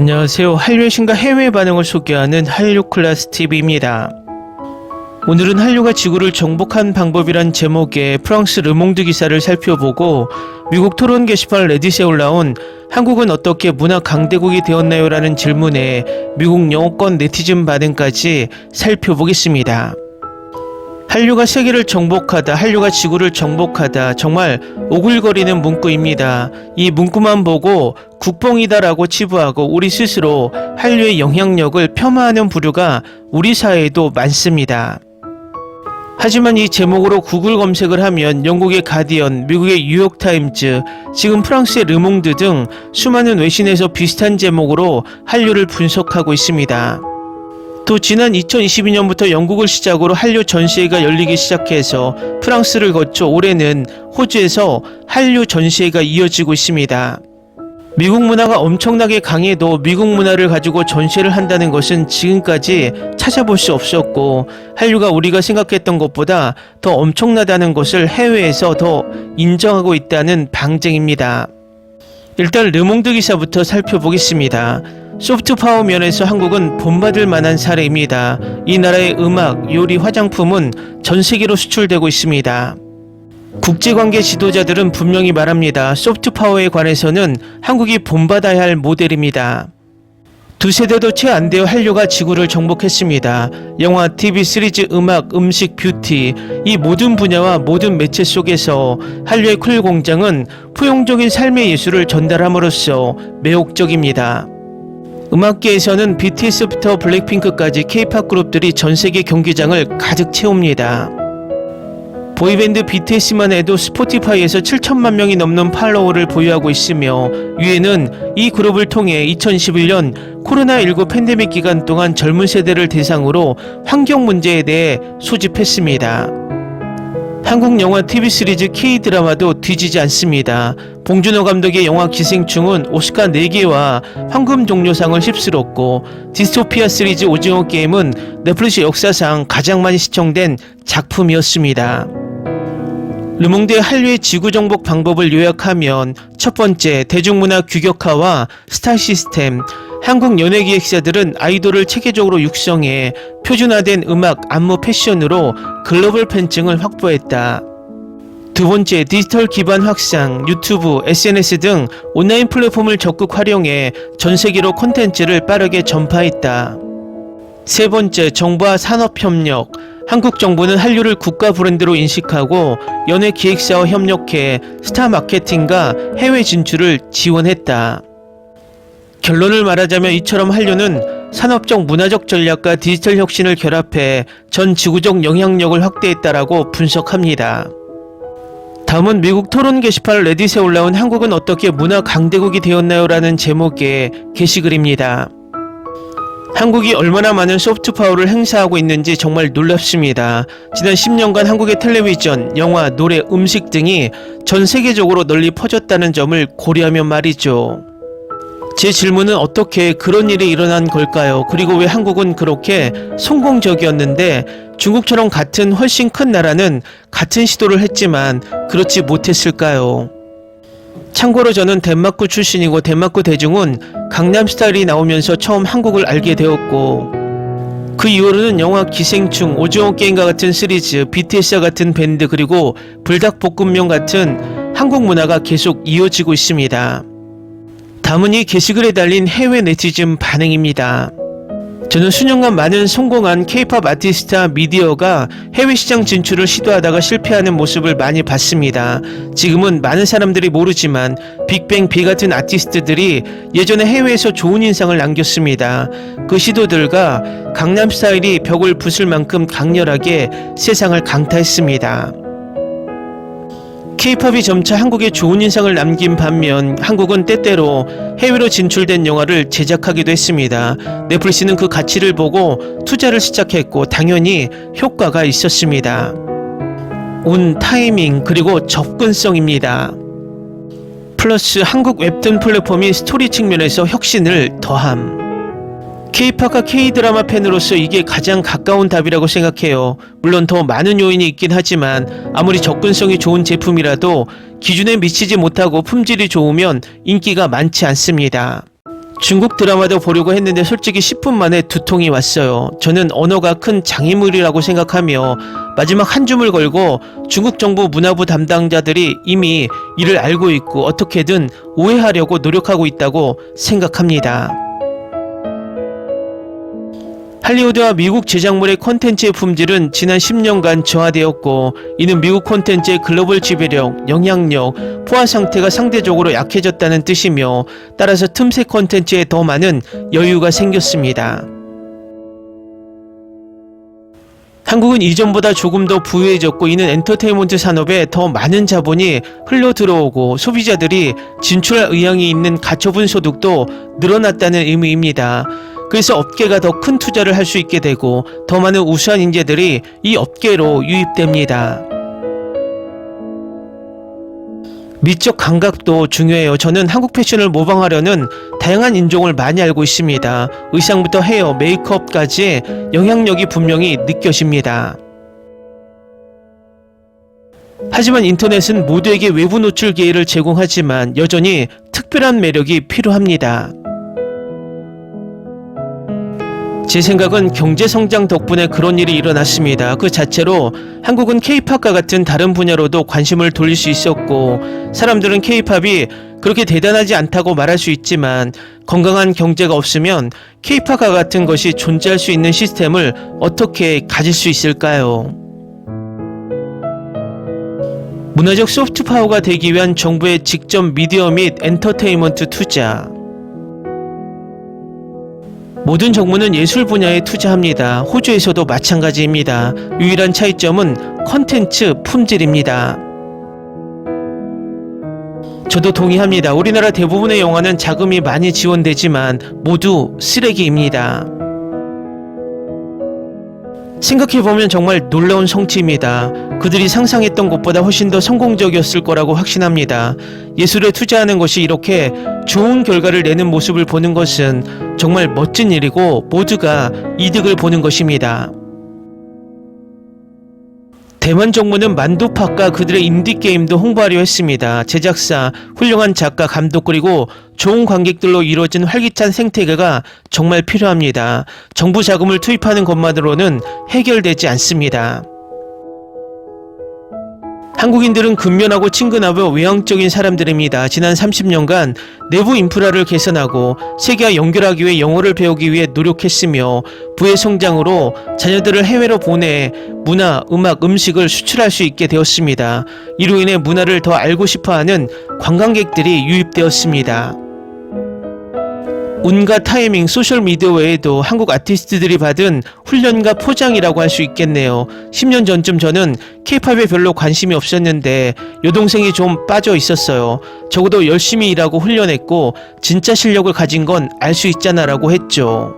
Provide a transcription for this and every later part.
안녕하세요. 한류의 신과 해외 반응을 소개하는 한류클래스TV입니다. 오늘은 한류가 지구를 정복한 방법이란 제목의 프랑스 르몽드 기사를 살펴보고 미국 토론 게시판 레딧에 올라온 한국은 어떻게 문화 강대국이 되었나요? 라는 질문에 미국 영어권 네티즌 반응까지 살펴보겠습니다. 한류가 세계를 정복하다, 한류가 지구를 정복하다, 정말 오글거리는 문구입니다. 이 문구만 보고 국뽕이다라고 치부하고 우리 스스로 한류의 영향력을 폄하하는 부류가 우리 사회에도 많습니다. 하지만 이 제목으로 구글 검색을 하면 영국의 가디언, 미국의 뉴욕타임즈, 지금 프랑스의 르몽드 등 수많은 외신에서 비슷한 제목으로 한류를 분석하고 있습니다. 또 지난 2022년부터 영국을 시작으로 한류 전시회가 열리기 시작해서 프랑스를 거쳐 올해는 호주에서 한류 전시회가 이어지고 있습니다. 미국 문화가 엄청나게 강해도 미국 문화를 가지고 전시회를 한다는 것은 지금까지 찾아볼 수 없었고 한류가 우리가 생각했던 것보다 더 엄청나다는 것을 해외에서 더 인정하고 있다는 방증입니다. 일단 르몽드 기사부터 살펴보겠습니다. 소프트 파워 면에서 한국은 본받을 만한 사례입니다. 이 나라의 음악, 요리, 화장품은 전 세계로 수출되고 있습니다. 국제관계 지도자들은 분명히 말합니다. 소프트 파워에 관해서는 한국이 본받아야 할 모델입니다. 두 세대도 채 안 되어 한류가 지구를 정복했습니다. 영화, TV, 시리즈, 음악, 음식, 뷰티 이 모든 분야와 모든 매체 속에서 한류의 쿨 공장은 포용적인 삶의 예술을 전달함으로써 매혹적입니다. 음악계에서는 BTS부터 블랙핑크까지 K-팝 그룹들이 전세계 경기장을 가득 채웁니다. 보이밴드 BTS만 해도 스포티파이에서 7천만 명이 넘는 팔로워를 보유하고 있으며 유엔은 이 그룹을 통해 2021년 코로나19 팬데믹 기간 동안 젊은 세대를 대상으로 환경 문제에 대해 소집했습니다. 한국 영화, TV 시리즈, K-드라마도 뒤지지 않습니다. 봉준호 감독의 영화 기생충은 오스카 4개와 황금 종려상을 휩쓸었고 디스토피아 시리즈 오징어 게임은 넷플릭스 역사상 가장 많이 시청된 작품이었습니다. 르몽드의 한류의 지구 정복 방법을 요약하면 첫 번째, 대중문화 규격화와 스타 시스템. 한국 연예기획사들은 아이돌을 체계적으로 육성해 표준화된 음악, 안무, 패션으로 글로벌 팬층을 확보했다. 두 번째, 디지털 기반 확산, 유튜브, SNS 등 온라인 플랫폼을 적극 활용해 전 세계로 콘텐츠를 빠르게 전파했다. 세 번째, 정부와 산업협력. 한국 정부는 한류를 국가 브랜드로 인식하고 연예 기획사와 협력해 스타 마케팅과 해외 진출을 지원했다. 결론을 말하자면 이처럼 한류는 산업적 문화적 전략과 디지털 혁신을 결합해 전 지구적 영향력을 확대했다라고 분석합니다. 다음은 미국 토론 게시판 레딧에 올라온 한국은 어떻게 문화 강대국이 되었나요? 라는 제목의 게시글입니다. 한국이 얼마나 많은 소프트 파워를 행사하고 있는지 정말 놀랍습니다. 지난 10년간 한국의 텔레비전, 영화, 노래, 음식 등이 전 세계적으로 널리 퍼졌다는 점을 고려하면 말이죠. 제 질문은 어떻게 그런 일이 일어난 걸까요? 그리고 왜 한국은 그렇게 성공적이었는데 중국처럼 같은 훨씬 큰 나라는 같은 시도를 했지만 그렇지 못했을까요? 참고로 저는 덴마크 출신이고 덴마크 대중은 강남스타일이 나오면서 처음 한국을 알게 되었고 그 이후로는 영화 기생충, 오징어 게임과 같은 시리즈, BTS와 같은 밴드 그리고 불닭볶음면 같은 한국 문화가 계속 이어지고 있습니다. 다음은 이 게시글에 달린 해외 네티즌 반응입니다. 저는 수년간 많은 성공한 K-팝 아티스트와 미디어가 해외 시장 진출을 시도하다가 실패하는 모습을 많이 봤습니다. 지금은 많은 사람들이 모르지만 빅뱅, 비 같은 아티스트들이 예전에 해외에서 좋은 인상을 남겼습니다. 그 시도들과 강남스타일이 벽을 부술 만큼 강렬하게 세상을 강타했습니다. K-팝이 점차 한국에 좋은 인상을 남긴 반면 한국은 때때로 해외로 진출된 영화를 제작하기도 했습니다. 넷플릭스는 그 가치를 보고 투자를 시작했고 당연히 효과가 있었습니다. 온 타이밍 그리고 접근성입니다. 플러스 한국 웹툰 플랫폼이 스토리 측면에서 혁신을 더함. K-팝과 K-드라마 팬으로서 이게 가장 가까운 답이라고 생각해요. 물론 더 많은 요인이 있긴 하지만 아무리 접근성이 좋은 제품이라도 기준에 미치지 못하고 품질이 좋으면 인기가 많지 않습니다. 중국 드라마도 보려고 했는데 솔직히 10분 만에 두통이 왔어요. 저는 언어가 큰 장애물이라고 생각하며 마지막 한 줌을 걸고 중국 정부 문화부 담당자들이 이미 이를 알고 있고 어떻게든 오해하려고 노력하고 있다고 생각합니다. 할리우드와 미국 제작물의 콘텐츠의 품질은 지난 10년간 저하되었고, 이는 미국 콘텐츠의 글로벌 지배력, 영향력, 포화 상태가 상대적으로 약해졌다는 뜻이며, 따라서 틈새 콘텐츠에 더 많은 여유가 생겼습니다. 한국은 이전보다 조금 더 부유해졌고, 이는 엔터테인먼트 산업에 더 많은 자본이 흘러 들어오고 소비자들이 진출할 의향이 있는 가처분 소득도 늘어났다는 의미입니다. 그래서 업계가 더 큰 투자를 할 수 있게 되고 더 많은 우수한 인재들이 이 업계로 유입됩니다. 미적 감각도 중요해요. 저는 한국 패션을 모방하려는 다양한 인종을 많이 알고 있습니다. 의상부터 헤어, 메이크업까지 영향력이 분명히 느껴집니다. 하지만 인터넷은 모두에게 외부 노출 기회를 제공하지만 여전히 특별한 매력이 필요합니다. 제 생각은 경제성장 덕분에 그런 일이 일어났습니다. 그 자체로 한국은 K-팝과 같은 다른 분야로도 관심을 돌릴 수 있었고, 사람들은 K-팝이 그렇게 대단하지 않다고 말할 수 있지만 건강한 경제가 없으면 K-팝과 같은 것이 존재할 수 있는 시스템을 어떻게 가질 수 있을까요? 문화적 소프트 파워가 되기 위한 정부의 직접 미디어 및 엔터테인먼트 투자. 모든 정부는 예술 분야에 투자합니다. 호주에서도 마찬가지입니다. 유일한 차이점은 컨텐츠 품질입니다. 저도 동의합니다. 우리나라 대부분의 영화는 자금이 많이 지원되지만 모두 쓰레기입니다. 생각해보면 정말 놀라운 성취입니다. 그들이 상상했던 것보다 훨씬 더 성공적이었을 거라고 확신합니다. 예술에 투자하는 것이 이렇게 좋은 결과를 내는 모습을 보는 것은 정말 멋진 일이고 모두가 이득을 보는 것입니다. 대만 정부는 만두팍과 그들의 인디게임도 홍보하려 했습니다. 제작사, 훌륭한 작가, 감독 그리고 좋은 관객들로 이루어진 활기찬 생태계가 정말 필요합니다. 정부 자금을 투입하는 것만으로는 해결되지 않습니다. 한국인들은 근면하고 친근하고 외향적인 사람들입니다. 지난 30년간 내부 인프라를 개선하고 세계와 연결하기 위해 영어를 배우기 위해 노력했으며 부의 성장으로 자녀들을 해외로 보내 문화, 음악, 음식을 수출할 수 있게 되었습니다. 이로 인해 문화를 더 알고 싶어하는 관광객들이 유입되었습니다. 운과 타이밍, 소셜미디어 외에도 한국 아티스트들이 받은 훈련과 포장이라고 할 수 있겠네요. 10년 전쯤 저는 K-팝에 별로 관심이 없었는데 여동생이 좀 빠져 있었어요. 적어도 열심히 일하고 훈련했고 진짜 실력을 가진 건 알 수 있잖아 라고 했죠.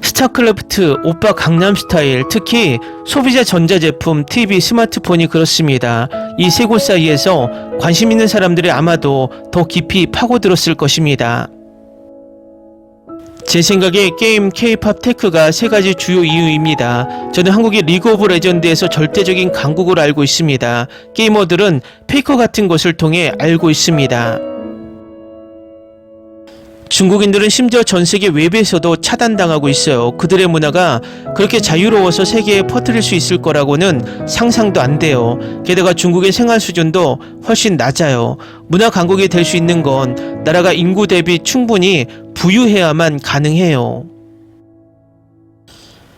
스타크래프트, 오빠 강남스타일, 특히 소비자 전자제품, TV, 스마트폰이 그렇습니다. 이 세 곳 사이에서 관심 있는 사람들이 아마도 더 깊이 파고들었을 것입니다. 제 생각에 게임, K-팝, 테크가 세 가지 주요 이유입니다. 저는 한국이 리그 오브 레전드에서 절대적인 강국으로 알고 있습니다. 게이머들은 페이커 같은 것을 통해 알고 있습니다. 중국인들은 심지어 전 세계 외부에서도 차단당하고 있어요. 그들의 문화가 그렇게 자유로워서 세계에 퍼뜨릴 수 있을 거라고는 상상도 안 돼요. 게다가 중국의 생활 수준도 훨씬 낮아요. 문화 강국이 될 수 있는 건 나라가 인구 대비 충분히 부유해야만 가능해요.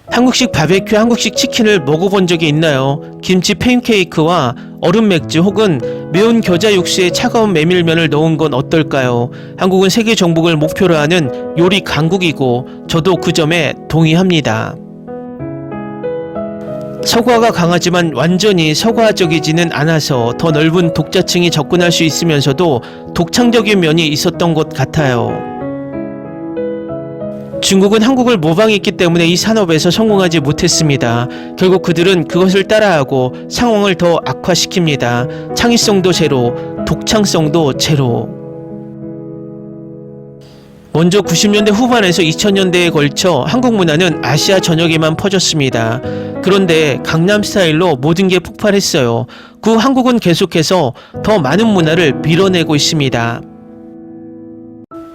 한국식 바베큐, 한국식 치킨을 먹어본 적이 있나요? 김치 팬케이크와 얼음 맥주 혹은 매운 겨자 육수에 차가운 메밀면을 넣은 건 어떨까요? 한국은 세계 정복을 목표로 하는 요리 강국이고 저도 그 점에 동의합니다. 서구화가 강하지만 완전히 서구화적이지는 않아서 더 넓은 독자층이 접근할 수 있으면서도 독창적인 면이 있었던 것 같아요. 중국은 한국을 모방했기 때문에 이 산업에서 성공하지 못했습니다. 결국 그들은 그것을 따라하고 상황을 더 악화시킵니다. 창의성도 제로, 독창성도 제로. 먼저 90년대 후반에서 2000년대에 걸쳐 한국 문화는 아시아 전역에만 퍼졌습니다. 그런데 강남 스타일로 모든 게 폭발했어요. 그 한국은 계속해서 더 많은 문화를 밀어내고 있습니다.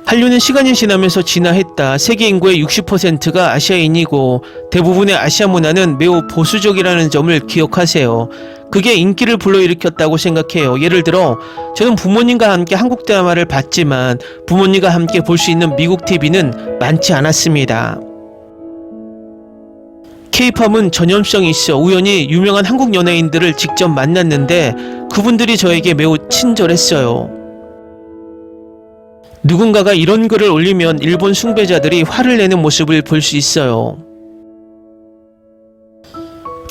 한류는 시간이 지나면서 진화했다. 세계 인구의 60%가 아시아인이고 대부분의 아시아 문화는 매우 보수적이라는 점을 기억하세요. 그게 인기를 불러일으켰다고 생각해요. 예를 들어 저는 부모님과 함께 한국 드라마를 봤지만 부모님과 함께 볼 수 있는 미국 TV는 많지 않았습니다. K-팝은 전염성이 있어 우연히 유명한 한국 연예인들을 직접 만났는데 그분들이 저에게 매우 친절했어요. 누군가가 이런 글을 올리면 일본 숭배자들이 화를 내는 모습을 볼 수 있어요.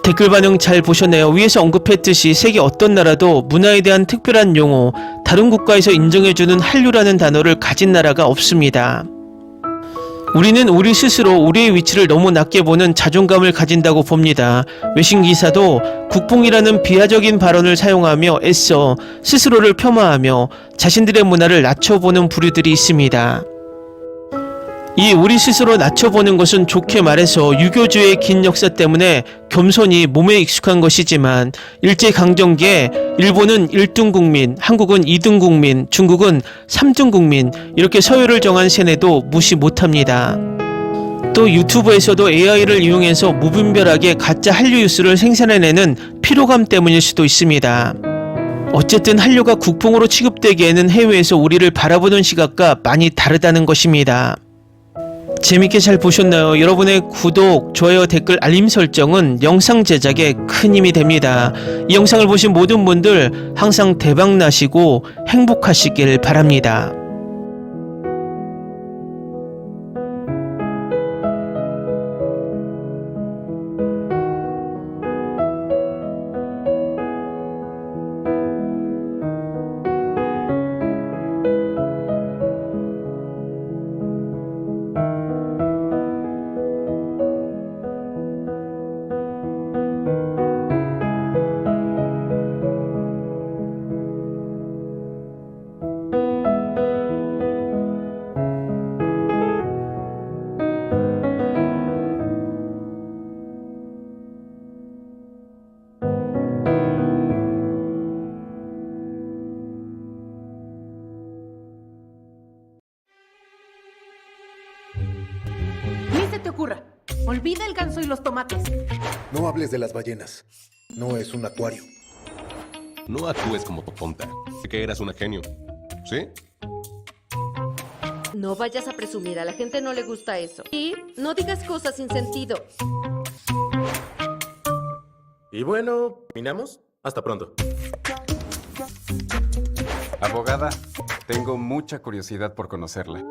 댓글 반응 잘 보셨나요? 위에서 언급했듯이 세계 어떤 나라도 문화에 대한 특별한 용어, 다른 국가에서 인정해주는 한류라는 단어를 가진 나라가 없습니다. 우리는 우리 스스로 우리의 위치를 너무 낮게 보는 자존감을 가진다고 봅니다. 외신 기사도 국뽕이라는 비하적인 발언을 사용하며 애써 스스로를 폄하하며 자신들의 문화를 낮춰보는 부류들이 있습니다. 이 우리 스스로 낮춰보는 것은 좋게 말해서 유교주의 긴 역사 때문에 겸손이 몸에 익숙한 것이지만 일제강점기에 일본은 1등 국민, 한국은 2등 국민, 중국은 3등 국민 이렇게 서열을 정한 세뇌도 무시 못합니다. 또 유튜브에서도 AI를 이용해서 무분별하게 가짜 한류 뉴스를 생산해내는 피로감 때문일 수도 있습니다. 어쨌든 한류가 국뽕으로 취급되기에는 해외에서 우리를 바라보는 시각과 많이 다르다는 것입니다. 재밌게 잘 보셨나요? 여러분의 구독, 좋아요, 댓글, 알림 설정은 영상 제작에 큰 힘이 됩니다. 이 영상을 보신 모든 분들 항상 대박 나시고 행복하시길 바랍니다. Ni se te ocurra. Olvida el ganso y los tomates. No hables de las ballenas. No es un acuario. No actúes como tonta. Que eras una genio. ¿Sí? No vayas a presumir, a la gente no le gusta eso. Y no digas cosas sin sentido. Y bueno, ¿terminamos? Hasta pronto. Abogada, tengo mucha curiosidad por conocerla.